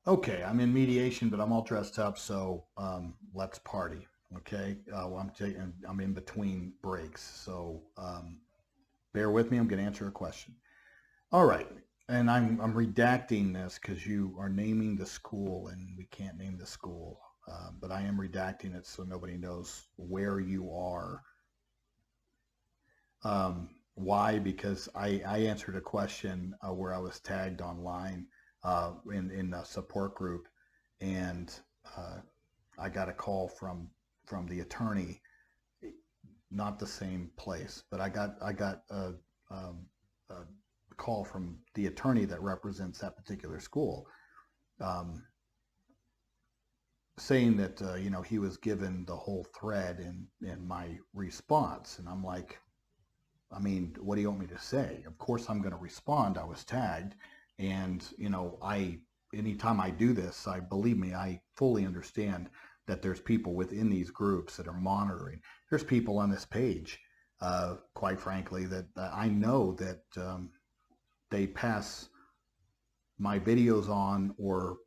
Okay, I'm in mediation, but I'm all dressed up, so let's party. Okay, well, I'm in between breaks, so bear with me. I'm going to answer a question. All right, and I'm redacting this because you are naming the school, and we can't name the school, but I am redacting it so nobody knows where you are. Why? Because I answered a question where I was tagged online in a support group, and uh, I got a call from the attorney, not the same place, but I got a call from the attorney that represents that particular school, um, saying that he was given the whole thread in my response, and I'm like, I mean, what do you want me to say? Of course, I'm going to respond. I was tagged, and anytime I do this, I believe me, I fully understand that there's people within these groups that are monitoring. There's people on this page, quite frankly, that I know that they pass my videos on or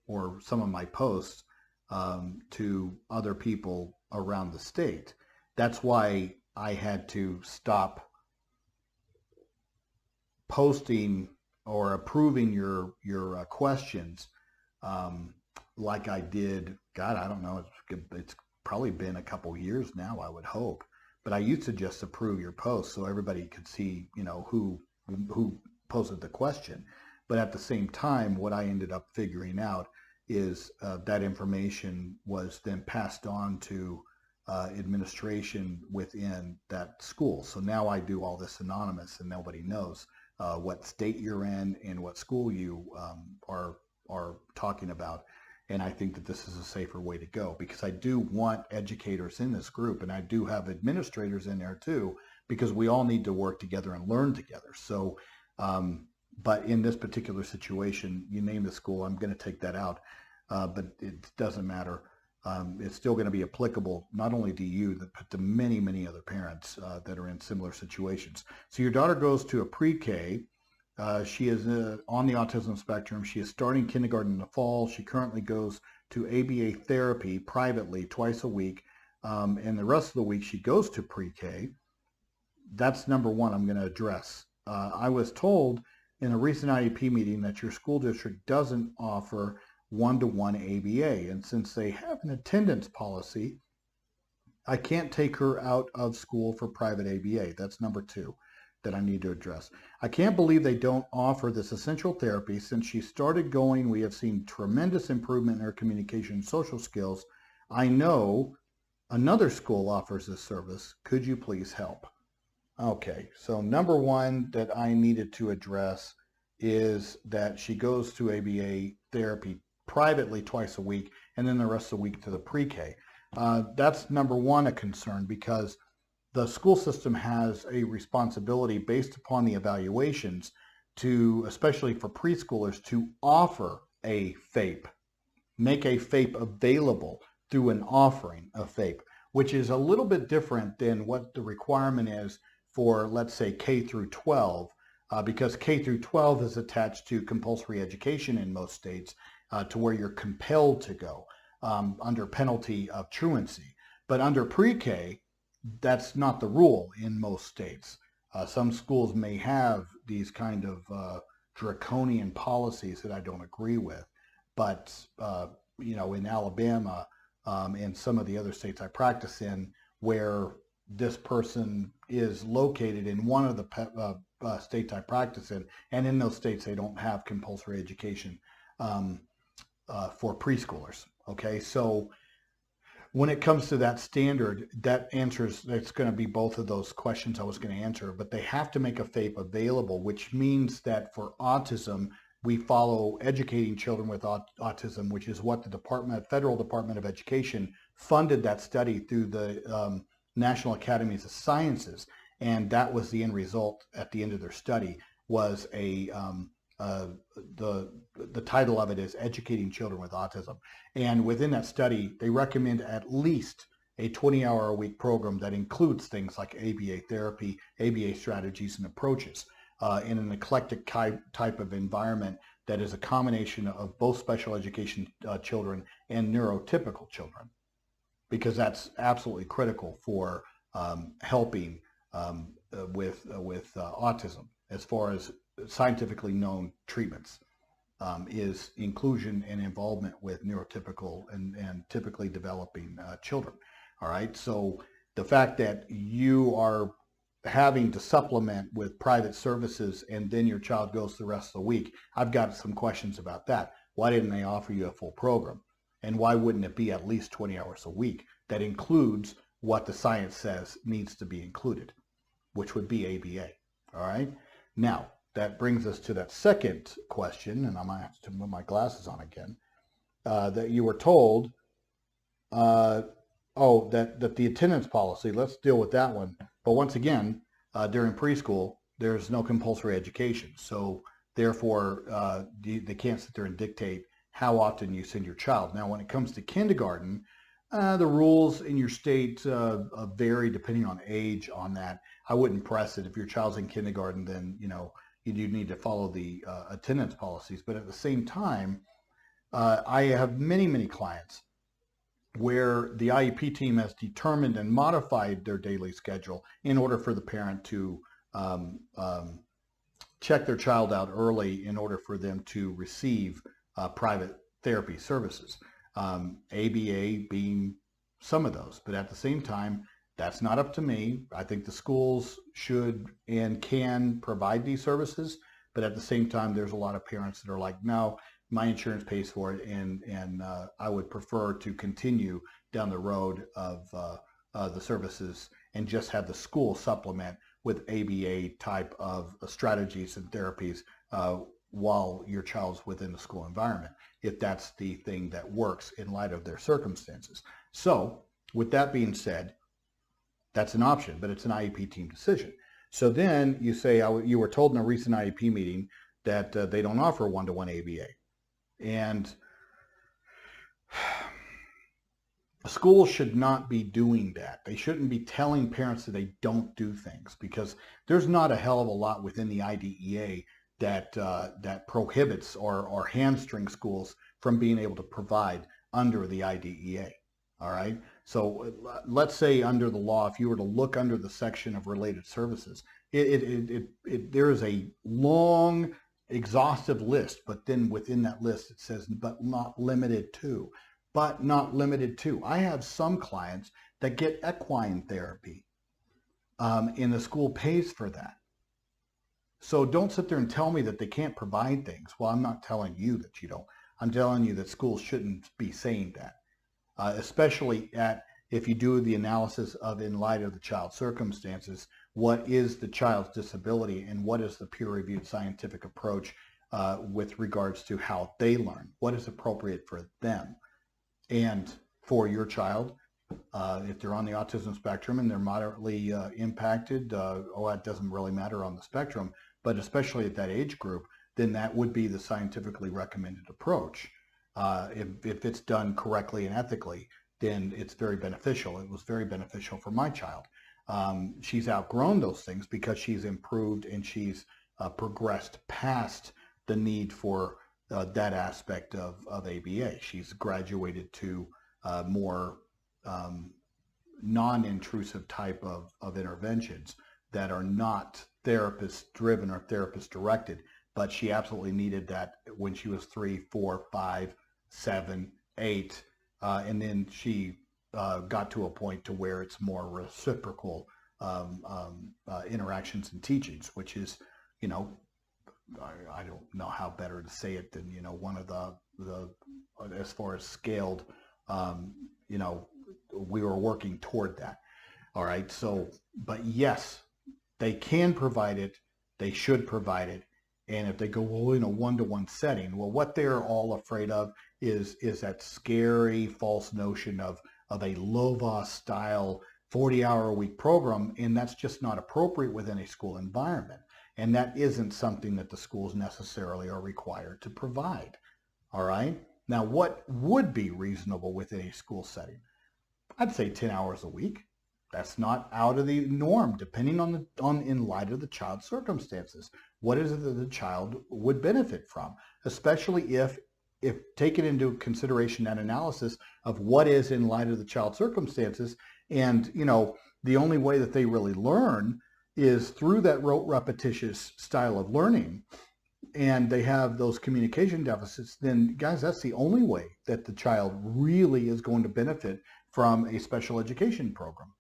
some of my posts to other people around the state. That's why I had to stop posting or approving your questions, um, like I did. God, I don't know. It's probably been a couple years now, I would hope. But I used to just approve your posts so everybody could see, who posted the question. But at the same time, what I ended up figuring out is that information was then passed on to administration within that school. So now I do all this anonymous and nobody knows what state you're in and what school you are talking about. And I think that this is a safer way to go because I do want educators in this group and I do have administrators in there too because we all need to work together and learn together. So, but in this particular situation, you name the school, I'm going to take that out, but it doesn't matter. It's still going to be applicable not only to you, but to many, many other parents that are in similar situations. So your daughter goes to a pre-K. She is on the autism spectrum. She is starting kindergarten in the fall. She currently goes to ABA therapy privately twice a week. And the rest of the week she goes to pre-K. That's number one I'm going to address. I was told in a recent IEP meeting that your school district doesn't offer one-to-one ABA. And since they have an attendance policy, I can't take her out of school for private ABA. That's number two that I need to address. I can't believe they don't offer this essential therapy. Since she started going, we have seen tremendous improvement in her communication and social skills. I know another school offers this service. Could you please help? Okay, so number one that I needed to address is that she goes to ABA therapy privately twice a week and then the rest of the week to the pre-K. That's number one a concern because the school system has a responsibility based upon the evaluations to, especially for preschoolers, to offer a FAPE, make a FAPE available through an offering of FAPE, which is a little bit different than what the requirement is for, let's say, K through 12, because K through 12 is attached to compulsory education in most states, to where you're compelled to go under penalty of truancy. But under pre-K, that's not the rule in most states. Some schools may have these kind of draconian policies that I don't agree with, but in Alabama and some of the other states I practice in, where this person is located in one of the states I practice in, and in those states they don't have compulsory education for preschoolers. Okay, so when it comes to that standard, that answers, it's going to be both of those questions I was going to answer, but they have to make a FAPE available, which means that for autism, we follow educating children with autism, which is what the Federal Department of Education funded that study through the National Academies of Sciences. And that was the end result at the end of their study was the title of it is Educating Children with Autism. And within that study, they recommend at least a 20-hour-a-week program that includes things like ABA therapy, ABA strategies and approaches in an eclectic type of environment that is a combination of both special education children and neurotypical children, because that's absolutely critical for helping with autism as far as scientifically known treatments. Is inclusion and involvement with neurotypical and typically developing children. All right, so the fact that you are having to supplement with private services and then your child goes the rest of the week, I've got some questions about that. Why didn't they offer you a full program? And why wouldn't it be at least 20 hours a week that includes what the science says needs to be included, which would be ABA. All right, now that brings us to that second question, and I might have to move my glasses on again, that you were told, that the attendance policy, let's deal with that one. But once again, during preschool, there's no compulsory education. So therefore, they can't sit there and dictate how often you send your child. Now, when it comes to kindergarten, the rules in your state vary depending on age on that. I wouldn't press it. If your child's in kindergarten, then, you need to follow the attendance policies. But at the same time, I have many, many clients where the IEP team has determined and modified their daily schedule in order for the parent to check their child out early in order for them to receive private therapy services. ABA being some of those. But at the same time, that's not up to me. I think the schools should and can provide these services, but at the same time, there's a lot of parents that are like, no, my insurance pays for it, and I would prefer to continue down the road of the services and just have the school supplement with ABA type of strategies and therapies while your child's within the school environment, if that's the thing that works in light of their circumstances. So with that being said, that's an option, but it's an IEP team decision. So then you say, you were told in a recent IEP meeting that they don't offer one-to-one ABA. And schools should not be doing that. They shouldn't be telling parents that they don't do things, because there's not a hell of a lot within the IDEA that prohibits or hamstrings schools from being able to provide under the IDEA. All right. So let's say under the law, if you were to look under the section of related services, there is a long, exhaustive list, but then within that list it says, but not limited to. But not limited to. I have some clients that get equine therapy, and the school pays for that. So don't sit there and tell me that they can't provide things. Well, I'm not telling you that you don't. I'm telling you that schools shouldn't be saying that. Especially if you do the analysis of, in light of the child's circumstances, what is the child's disability and what is the peer-reviewed scientific approach with regards to how they learn, what is appropriate for them. And for your child, if they're on the autism spectrum and they're moderately impacted, it doesn't really matter on the spectrum, but especially at that age group, then that would be the scientifically recommended approach. If it's done correctly and ethically, then it's very beneficial. It was very beneficial for my child. She's outgrown those things because she's improved and she's progressed past the need for that aspect of ABA. She's graduated to more non-intrusive type of interventions that are not therapist-driven or therapist-directed, but she absolutely needed that when she was 3, 4, 5, 7, 8, and then she got to a point to where it's more reciprocal interactions and teachings, which is, I don't know how better to say it than, one of the as far as scaled, we were working toward that. All right. So, but yes, they can provide it. They should provide it. And if they go, well, in a one-to-one setting, well, what they're all afraid of is that scary false notion of a LOVA style 40-hour-a-week program, and that's just not appropriate within a school environment. And that isn't something that the schools necessarily are required to provide. All right. Now, what would be reasonable within a school setting? I'd say 10 hours a week. That's not out of the norm, depending on in light of the child's circumstances. What is it that the child would benefit from, especially if taken into consideration that analysis of what is in light of the child's circumstances, and the only way that they really learn is through that rote repetitious style of learning, and they have those communication deficits, then guys, that's the only way that the child really is going to benefit from a special education program.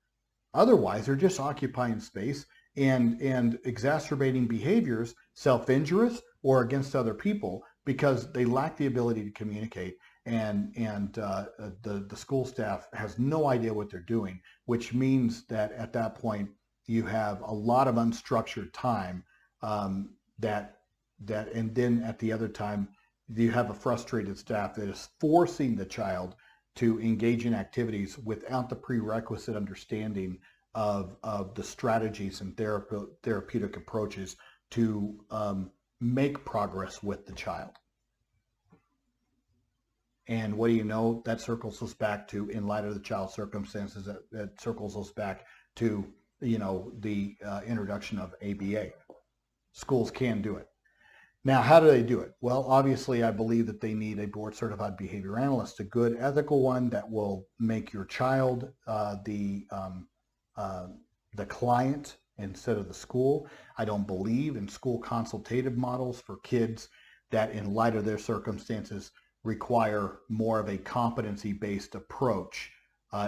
Otherwise, they're just occupying space and exacerbating behaviors, self-injurious or against other people, because they lack the ability to communicate, and the school staff has no idea what they're doing, which means that at that point you have a lot of unstructured time, and then at the other time you have a frustrated staff that is forcing the child to engage in activities without the prerequisite understanding of the strategies and therapeutic approaches to make progress with the child. And what do you know? That circles us back to, in light of the child's circumstances, that circles us back to, the introduction of ABA. Schools can do it. Now, how do they do it? Well, obviously, I believe that they need a board-certified behavior analyst, a good ethical one that will make your child the client instead of the school. I don't believe in school consultative models for kids that, in light of their circumstances, require more of a competency-based approach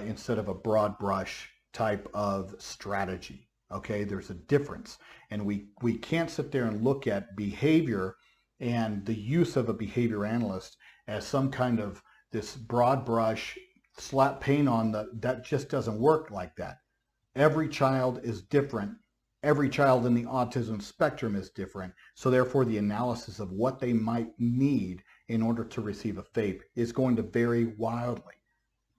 instead of a broad brush type of strategy. Okay, there's a difference, and we can't sit there and look at behavior and the use of a behavior analyst as some kind of this broad brush slap paint on that just doesn't work like that. Every child is different. Every child in the autism spectrum is different. So therefore, the analysis of what they might need in order to receive a FAPE is going to vary wildly.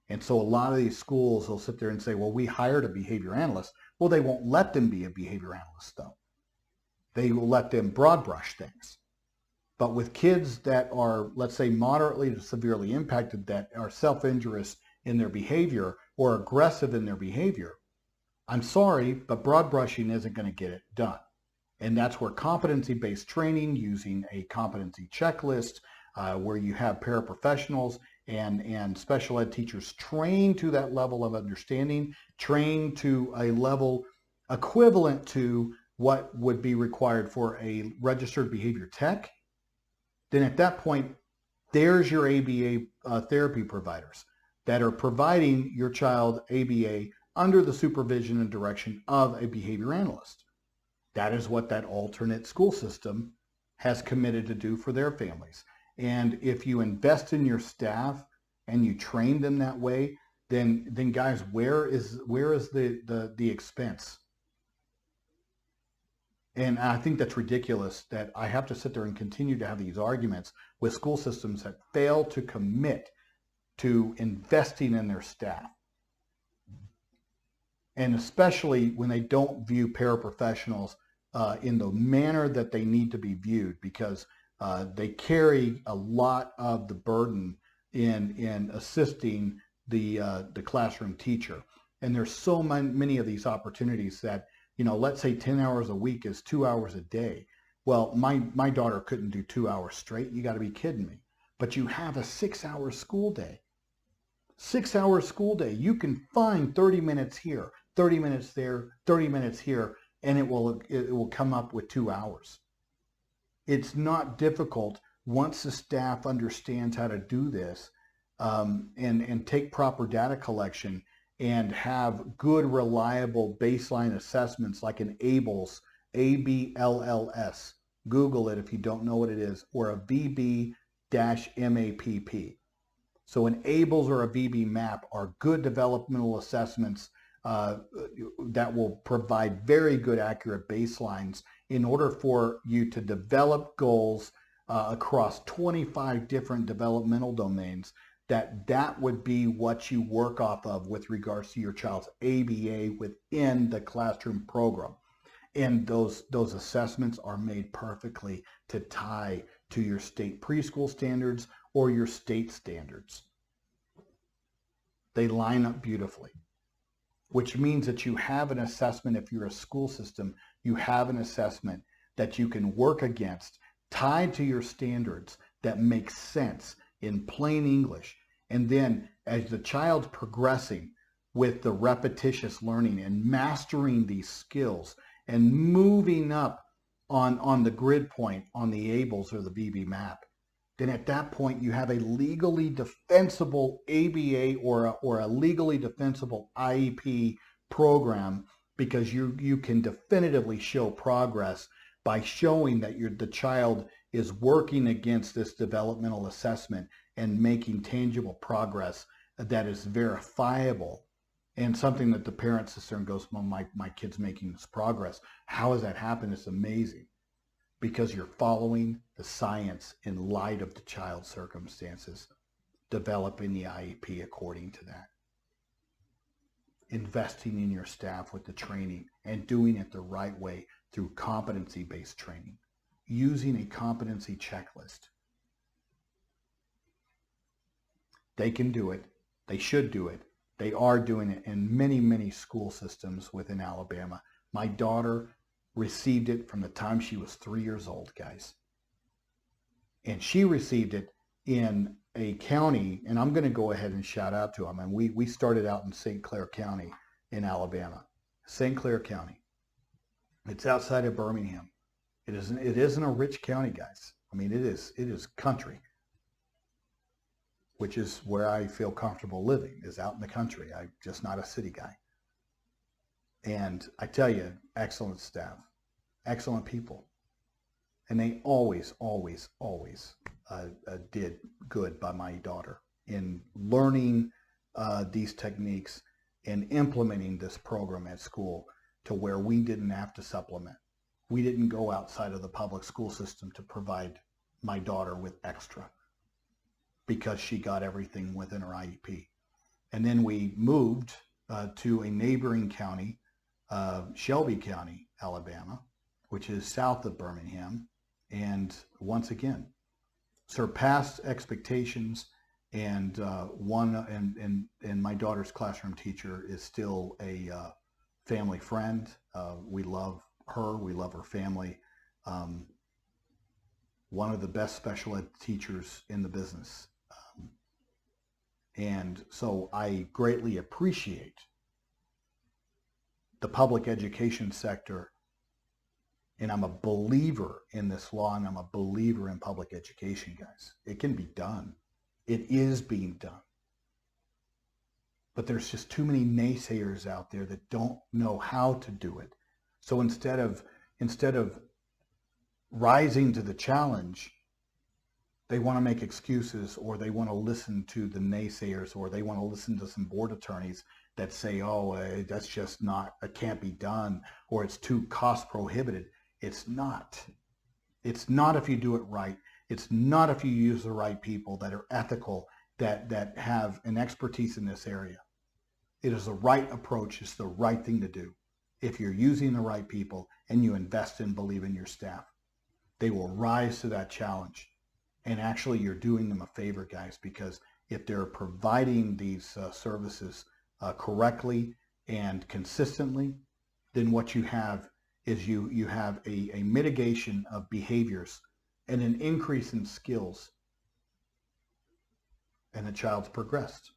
And so a lot of these schools will sit there and say, well, we hired a behavior analyst. Well, they won't let them be a behavior analyst, though. They will let them broad brush things. But with kids that are, let's say, moderately to severely impacted, that are self-injurious in their behavior or aggressive in their behavior, I'm sorry, but broad brushing isn't going to get it done. And that's where competency-based training, using a competency checklist, where you have paraprofessionals and special ed teachers trained to that level of understanding, trained to a level equivalent to what would be required for a registered behavior tech, then at that point, there's your ABA therapy providers that are providing your child ABA under the supervision and direction of a behavior analyst. That is what that alternate school system has committed to do for their families. And if you invest in your staff and you train them that way, then guys, where is the expense? And I think that's ridiculous that I have to sit there and continue to have these arguments with school systems that fail to commit to investing in their staff. And especially when they don't view paraprofessionals in the manner that they need to be viewed, because they carry a lot of the burden in assisting the classroom teacher. And there's so many of these opportunities that, let's say 10 hours a week is 2 hours a day. Well, my daughter couldn't do 2 hours straight. You got to be kidding me. But you have a 6-hour school day. 6-hour school day. You can find 30 minutes here, 30 minutes there, 30 minutes here, and it will come up with 2 hours. It's not difficult once the staff understands how to do this, and take proper data collection and have good, reliable baseline assessments like an ABLS, ABLLS. Google it if you don't know what it is, or a VB-MAPP. So an ABLS or a VB map are good developmental assessments that will provide very good, accurate baselines in order for you to develop goals across 25 different developmental domains. That would be what you work off of with regards to your child's ABA within the classroom program. And those assessments are made perfectly to tie to your state preschool standards or your state standards. They line up beautifully. which means that you have an assessment. If you're a school system, you have an assessment that you can work against, tied to your standards, that makes sense in plain English. And then as the child's progressing with the repetitious learning and mastering these skills and moving up on the grid point on the ABLES or the BB map, then at that point you have a legally defensible ABA or a legally defensible IEP program, because you can definitively show progress by showing that the child is working against this developmental assessment and making tangible progress that is verifiable, and something that the parent sits there and goes, well, my kid's making this progress. How has that happened? It's amazing. Because you're following the science in light of the child's circumstances, developing the IEP according to that. Investing in your staff with the training and doing it the right way through competency-based training, using a competency checklist. They can do it. They should do it. They are doing it in many, many school systems within Alabama. My daughter received it from the time she was 3 years old, guys. And she received it in a county, and I'm going to go ahead and shout out to them. And we started out in St. Clair County in Alabama. St. Clair County. It's outside of Birmingham. It isn't a rich county, guys. I mean, it is country, which is where I feel comfortable living, is out in the country. I'm just not a city guy. And I tell you, excellent staff, excellent people. And they always, always, always did good by my daughter in learning these techniques and implementing this program at school to where we didn't have to supplement. We didn't go outside of the public school system to provide my daughter with extra, because she got everything within her IEP. And then we moved to a neighboring county, Shelby County, Alabama, which is south of Birmingham, and once again surpassed expectations. And my daughter's classroom teacher is still a family friend. We love her. We love her family. One of the best special ed teachers in the business. And so I greatly appreciate the public education sector, and I'm a believer in this law, and I'm a believer in public education, guys. It can be done. It is being done. But there's just too many naysayers out there that don't know how to do it. So instead of rising to the challenge, they want to make excuses, or they want to listen to the naysayers, or they want to listen to some board attorneys that say, oh, that's just not, it can't be done, or it's too cost prohibitive. It's not. It's not if you do it right. It's not if you use the right people that are ethical, that have an expertise in this area. It is the right approach. It's the right thing to do. If you're using the right people and you invest and believe in your staff, they will rise to that challenge. And actually, you're doing them a favor, guys, because if they're providing these services correctly and consistently, then what you have is you have a mitigation of behaviors and an increase in skills, and the child's progressed.